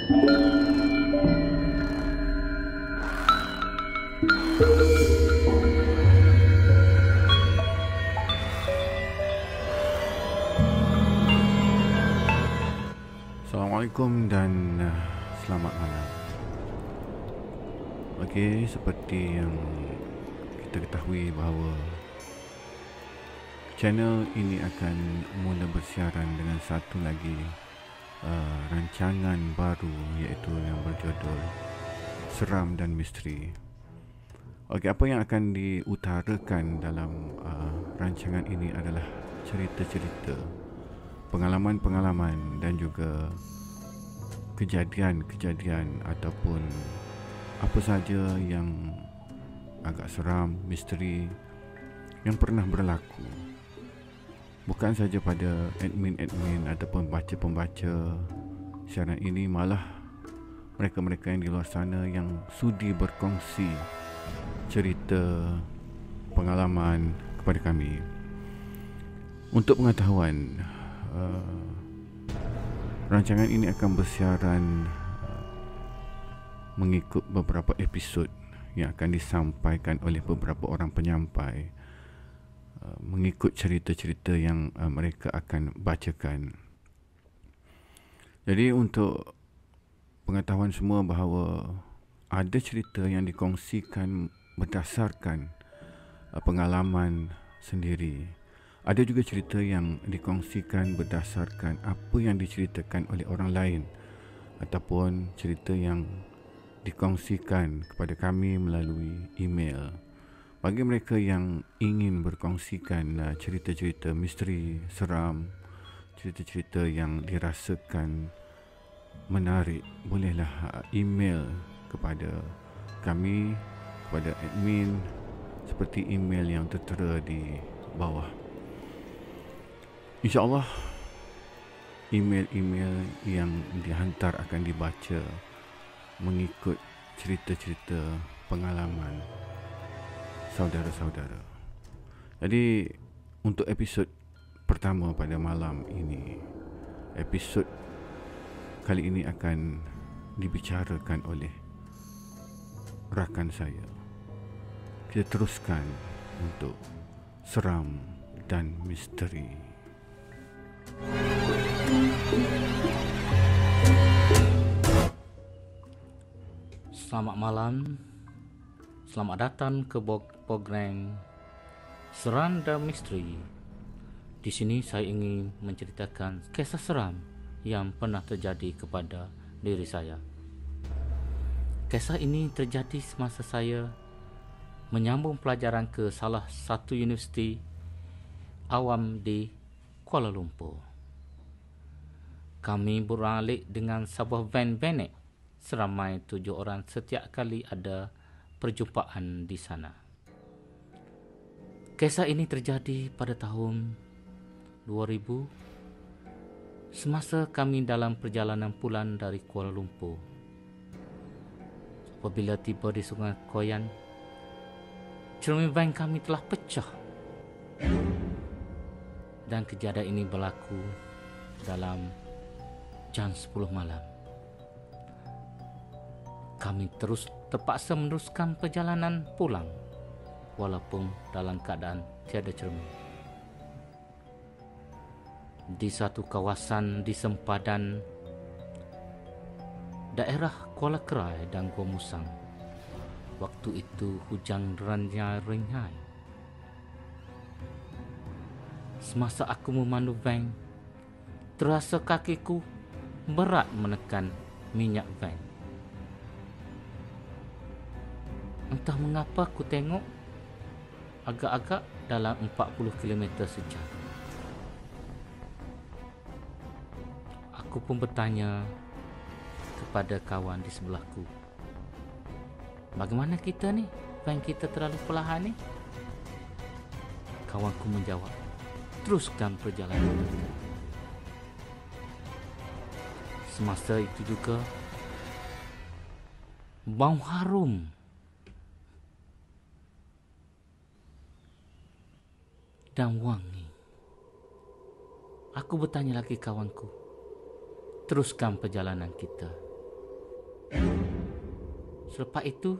Assalamualaikum dan selamat malam. Okey, seperti yang kita ketahui bahawa channel ini akan mula bersiaran dengan satu lagi rancangan baru, iaitu yang berjudul Seram dan Misteri. Okey, apa yang akan diutarakan dalam rancangan ini adalah cerita-cerita, pengalaman-pengalaman dan juga kejadian-kejadian ataupun apa saja yang agak seram, misteri yang pernah berlaku. Bukan saja pada admin-admin ataupun pembaca-pembaca siaran ini, malah mereka-mereka yang di luar sana yang sudi berkongsi cerita, pengalaman kepada kami. Untuk pengetahuan, rancangan ini akan bersiaran mengikut beberapa episod yang akan disampaikan oleh beberapa orang penyampai, mengikut cerita-cerita yang mereka akan bacakan. Jadi untuk pengetahuan semua bahawa ada cerita yang dikongsikan berdasarkan pengalaman sendiri. Ada juga cerita yang dikongsikan berdasarkan apa yang diceritakan oleh orang lain, ataupun cerita yang dikongsikan kepada kami melalui email. Bagi mereka yang ingin berkongsikan cerita-cerita misteri, seram, cerita-cerita yang dirasakan menarik, bolehlah email kepada kami, kepada admin, seperti email yang tertera di bawah. InsyaAllah email-email yang dihantar akan dibaca mengikut cerita-cerita pengalaman saudara-saudara. Jadi untuk episod pertama pada malam ini, episod kali ini akan dibicarakan oleh rakan saya. Kita teruskan untuk seram dan misteri. Selamat malam. Selamat datang ke program Seram dan Misteri. Di sini saya ingin menceritakan kisah seram yang pernah terjadi kepada diri saya. Kisah ini terjadi semasa saya menyambung pelajaran ke salah satu universiti awam di Kuala Lumpur. Kami beralih dengan sebuah van vanek seramai 7 orang setiap kali ada perjumpaan di sana. Kisah ini terjadi pada tahun 2000 semasa kami dalam perjalanan pulang dari Kuala Lumpur. Apabila tiba di Sungai Koyan, cermin van kami telah pecah. Dan kejadian ini berlaku dalam jam 10 malam. Kami terpaksa meneruskan perjalanan pulang walaupun dalam keadaan tiada cermin. Di satu kawasan di sempadan daerah Kuala Kerai dan Gua Musang, waktu itu hujan ringan. Semasa aku memandu van, terasa kakiku berat menekan minyak van. Entah mengapa aku tengok agak-agak dalam 40 km sejam. Aku pun bertanya kepada kawan di sebelahku, bagaimana kita ni? Van kita terlalu perlahan ni. Kawanku menjawab, teruskan perjalanan. Semasa itu juga bau harum dan wangi. Aku bertanya lagi kawanku, teruskan perjalanan kita. Selepas itu,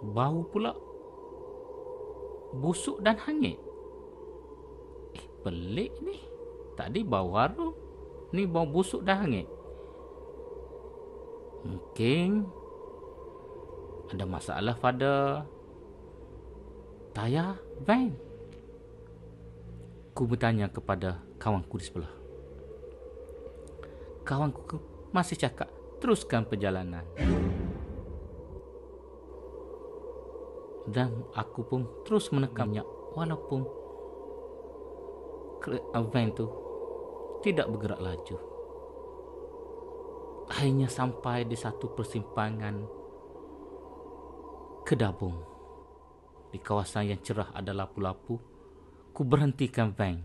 bau pula busuk dan hangit. Pelik ni. Tadi bau harum, ni bau busuk dan hangit. Mungkin ada masalah pada tayar van. Ku bertanya kepada kawanku di sebelah. Kawanku masih cakap, teruskan perjalanan. Dan aku pun terus menekamnya walaupun van tu tidak bergerak laju. Akhirnya sampai di satu persimpangan Kedabung. Di kawasan yang cerah ada lapu-lapu, ku berhentikan van.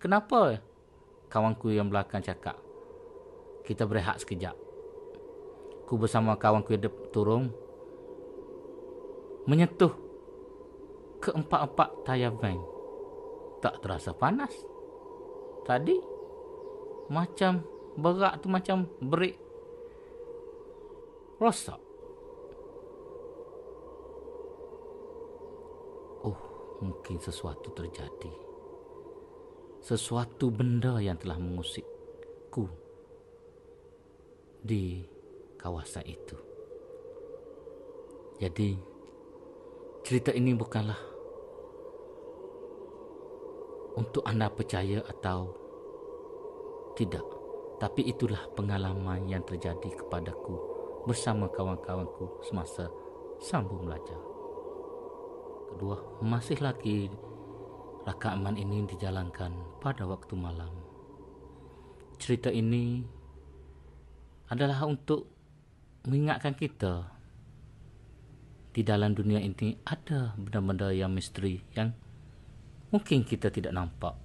Kenapa? Kawanku yang belakang cakap. Kita berehat sekejap. Ku bersama kawanku yang turun menyentuh keempat-empat tayar van. Tak terasa panas. Tadi macam berat tu macam brek rosak. Mungkin sesuatu terjadi. Sesuatu benda yang telah mengusikku di kawasan itu. Jadi, cerita ini bukanlah untuk anda percaya atau tidak, tapi itulah pengalaman yang terjadi kepadaku bersama kawan-kawanku semasa sambung belajar. Kedua, masih lagi rakaman ini dijalankan pada waktu malam. Cerita ini adalah untuk mengingatkan kita di dalam dunia ini ada benda-benda yang misteri yang mungkin kita tidak nampak.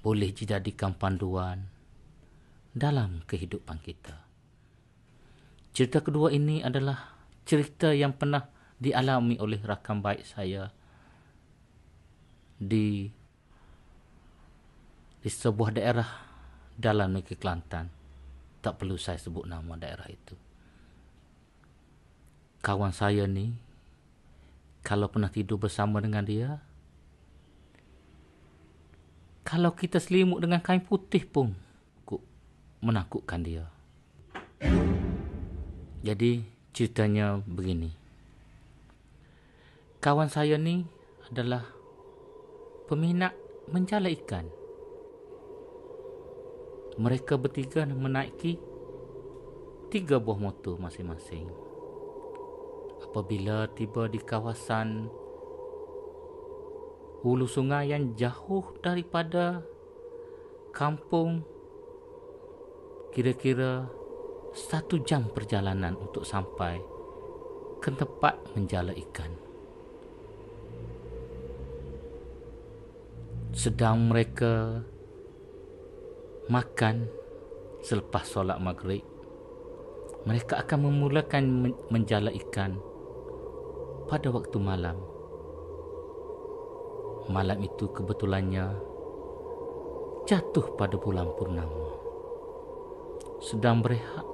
Boleh dijadikan panduan dalam kehidupan kita. Cerita kedua ini adalah cerita yang pernah dialami oleh rakan baik saya di sebuah daerah dalam negeri Kelantan. Tak perlu saya sebut nama daerah itu. Kawan saya ni, kalau pernah tidur bersama dengan dia, kalau kita selimut dengan kain putih pun menakutkan dia. Jadi ceritanya begini. Kawan saya ni adalah peminat menjala ikan. Mereka bertiga menaiki 3 buah motor masing-masing. Apabila tiba di kawasan hulu sungai yang jauh daripada kampung, kira-kira 1 jam perjalanan untuk sampai ke tempat menjala ikan. Sedang mereka makan selepas solat maghrib, mereka akan memulakan menjala ikan pada waktu malam. Malam itu kebetulannya jatuh pada bulan purnama. Sedang berehat,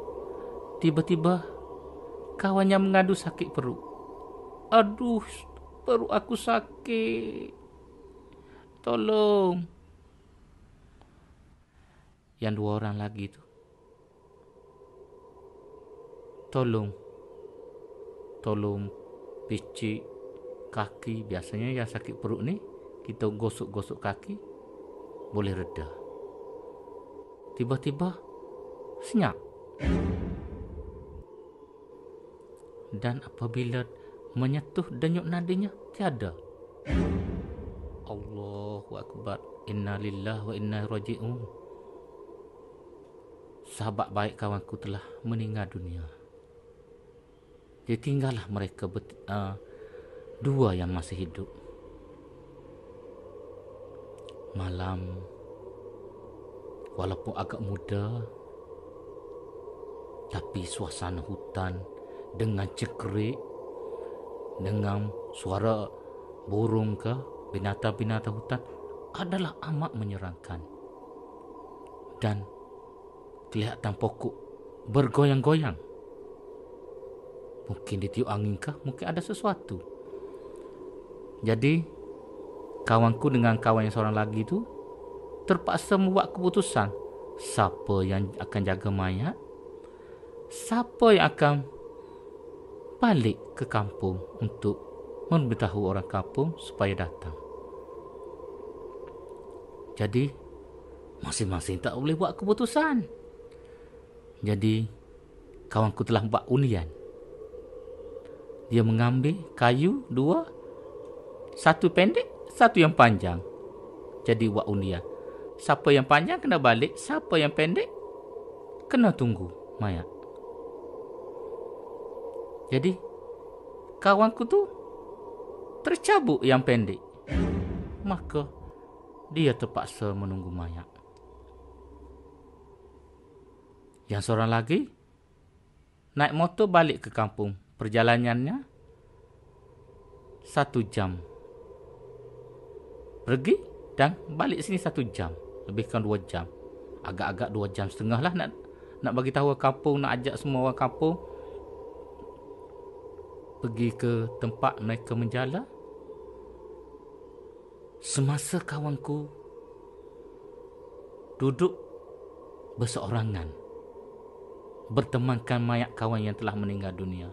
tiba-tiba kawannya mengadu sakit perut. Aduh, perut aku sakit. Tolong. Yang 2 orang lagi tu, Tolong picit kaki. Biasanya yang sakit perut ni, kita gosok-gosok kaki, boleh reda. Tiba-tiba senyap. Dan apabila menyentuh denyut nadinya, tiada. Allahu Akbar. Inna lillahi wa inna ilaihi raji'un. Sahabat baik kawanku telah meninggal dunia. Jadi tinggallah mereka 2 yang masih hidup. Malam, walaupun agak muda, tapi suasana hutan dengan cekrik, dengan suara burung ke binatang-binatang hutan adalah amat menyeramkan. Dan kelihatan pokok bergoyang-goyang. Mungkin ditiup angin kah? Mungkin ada sesuatu. Jadi, kawanku dengan kawan yang seorang lagi tu terpaksa membuat keputusan. Siapa yang akan jaga mayat? Siapa yang akan balik ke kampung untuk memberitahu orang kampung supaya datang? Jadi, masing-masing tak boleh buat keputusan. Jadi, kawanku telah buat undian. Dia mengambil kayu 2, satu pendek, satu yang panjang. Jadi buat undian. Siapa yang panjang kena balik, siapa yang pendek kena tunggu mayat. Jadi, kawanku tu tercabut yang pendek. Maka, dia terpaksa menunggu mayat. Yang seorang lagi naik motor balik ke kampung. Perjalanannya 1 jam. Pergi dan balik sini 1 jam. Lebihkan 2 jam. Agak-agak 2 jam setengah lah nak bagi tahu orang kampung, nak ajak semua orang kampung pergi ke tempat mereka menjala. Semasa kawanku duduk berseorangan bertemankan mayat kawan yang telah meninggal dunia,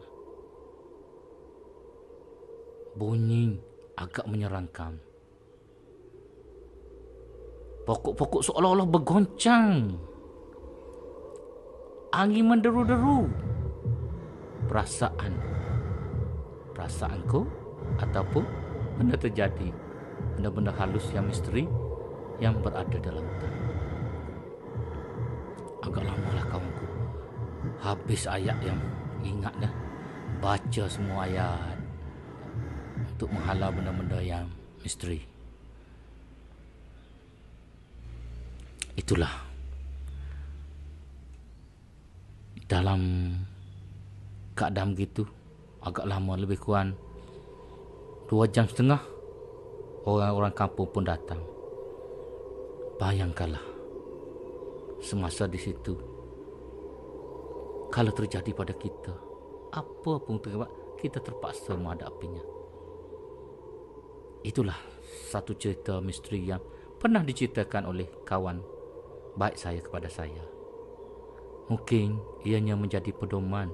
bunyi agak menyeramkan. Pokok-pokok seolah-olah bergoncang. Angin menderu-deru. Perasaanku ataupun benda terjadi, benda-benda halus yang misteri yang berada dalam hutan. Agak lamalah kawanku habis ayat yang ingat dah. Baca semua ayat untuk menghalau benda-benda yang misteri. Itulah, dalam keadaan begitu, agak lama, lebih kurang 2 jam setengah, orang-orang kampung pun datang. Bayangkanlah, semasa di situ, kalau terjadi pada kita, apa pun terjadi, kita terpaksa menghadapinya. Itulah satu cerita misteri yang pernah diceritakan oleh kawan baik saya kepada saya. Mungkin ianya menjadi pedoman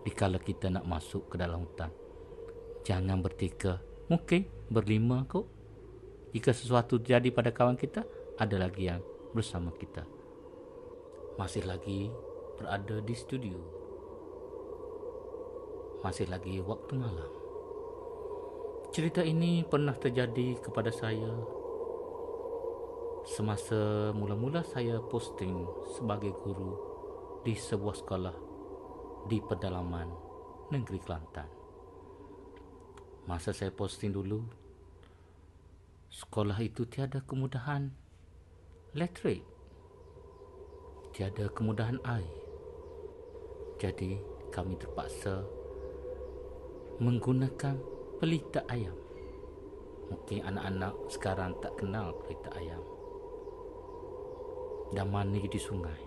dikala kita nak masuk ke dalam hutan. Jangan bertiga, mungkin berlima kot. Jika sesuatu terjadi pada kawan kita, ada lagi yang bersama kita. Masih lagi berada di studio. Masih lagi waktu malam. Cerita ini pernah terjadi kepada saya semasa mula-mula saya posting sebagai guru di sebuah sekolah di pedalaman negeri Kelantan. Masa saya posting dulu, sekolah itu tiada kemudahan elektrik, tiada kemudahan air. Jadi kami terpaksa menggunakan pelita ayam. Mungkin anak-anak sekarang tak kenal pelita ayam. Dan mandi di sungai.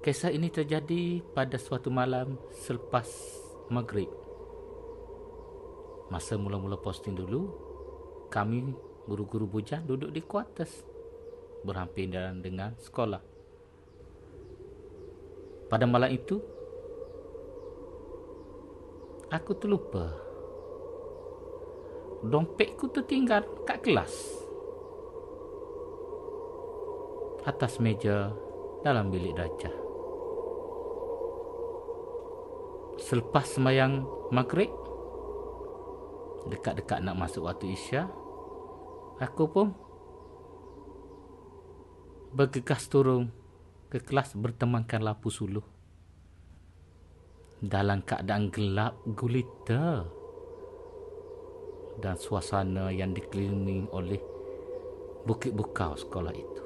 Kisah ini terjadi pada suatu malam selepas maghrib. Masa mula-mula posting dulu, kami guru-guru bujang duduk di kuartus berhampiran dengan sekolah. Pada malam itu, aku terlupa. Dompetku tertinggal kat kelas, atas meja dalam bilik darjah. Selepas sembahyang maghrib, dekat-dekat nak masuk waktu isya, aku pun bergegas turun ke kelas bertemankan lampu suluh. Dalam keadaan gelap gulita dan suasana yang dikelilingi oleh bukit bukau sekolah itu.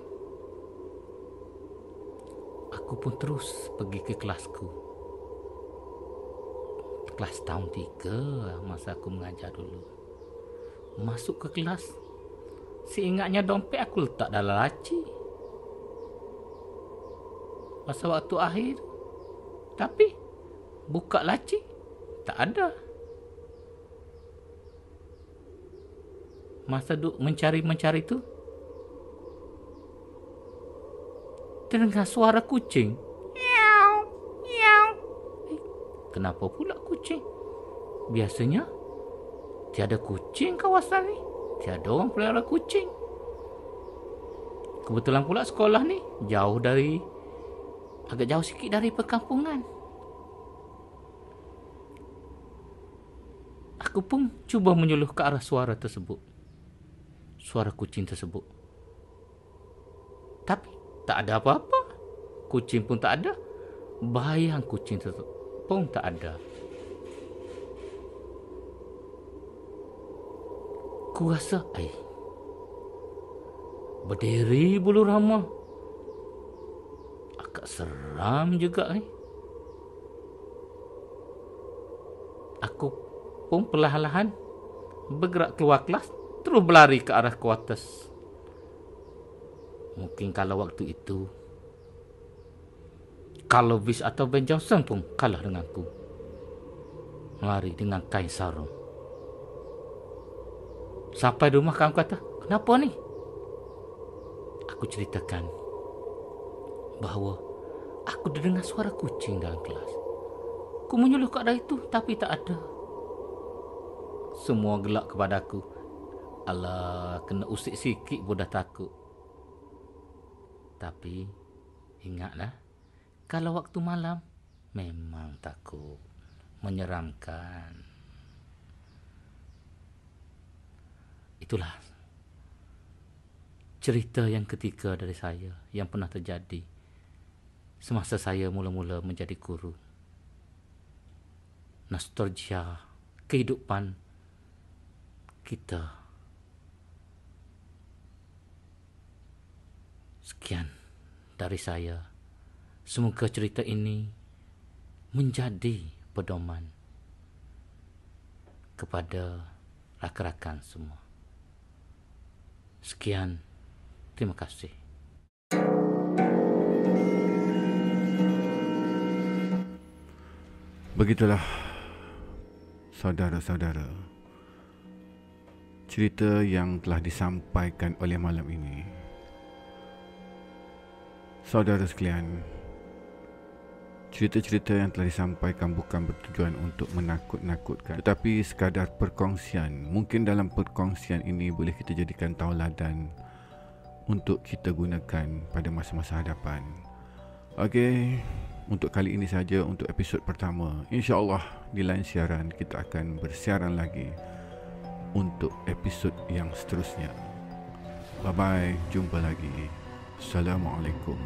Aku pun terus pergi ke kelasku. Kelas tahun 3 masa aku mengajar dulu. masuk ke kelas. Seingatnya dompet aku letak dalam laci. Masa waktu akhir, tapi buka laci, tak ada. Masa duk mencari-mencari tu, terdengar suara kucing. Miau, miau. Kenapa pula kucing? Biasanya tiada kucing kawasan ni. Tiada orang pelihara kucing. Kebetulan pula sekolah ni agak jauh sikit dari perkampungan. Aku pun cuba menyuluh ke arah suara tersebut. Suara kucing tersebut. Tapi tak ada apa-apa. Kucing pun tak ada. Bayang kucing tersebut pun tak ada. Ku rasa, berdiri bulu rama. Agak seram juga. Aku pun perlahan-lahan bergerak keluar kelas, terus berlari ke arah kuartus. Mungkin kalau waktu itu, kalau Bis atau Ben Johnson pun kalah denganku. Lari dengan kain sarung. Sampai rumah kamu kata, kenapa ni? Aku ceritakan bahawa aku dengar suara kucing dalam kelas. Ku menyuluh ke arah itu, tapi tak ada. Semua gelak kepada aku. Alah, kena usik sikit pun dah takut. Tapi ingatlah, kalau waktu malam memang takut, menyeramkan. Itulah cerita yang ketiga dari saya yang pernah terjadi semasa saya mula-mula menjadi guru. Nostalgia kehidupan kita. Sekian dari saya. Semoga cerita ini menjadi pedoman kepada rakan-rakan semua. Sekian, terima kasih. Begitulah saudara-saudara, cerita yang telah disampaikan oleh malam ini. Saudara sekalian, cerita-cerita yang telah disampaikan bukan bertujuan untuk menakut-nakutkan, tetapi sekadar perkongsian. Mungkin dalam perkongsian ini boleh kita jadikan tauladan untuk kita gunakan pada masa-masa hadapan. Okey, untuk kali ini saja untuk episod pertama. InsyaAllah di lain siaran kita akan bersiaran lagi untuk episod yang seterusnya. Bye-bye, jumpa lagi. Assalamualaikum.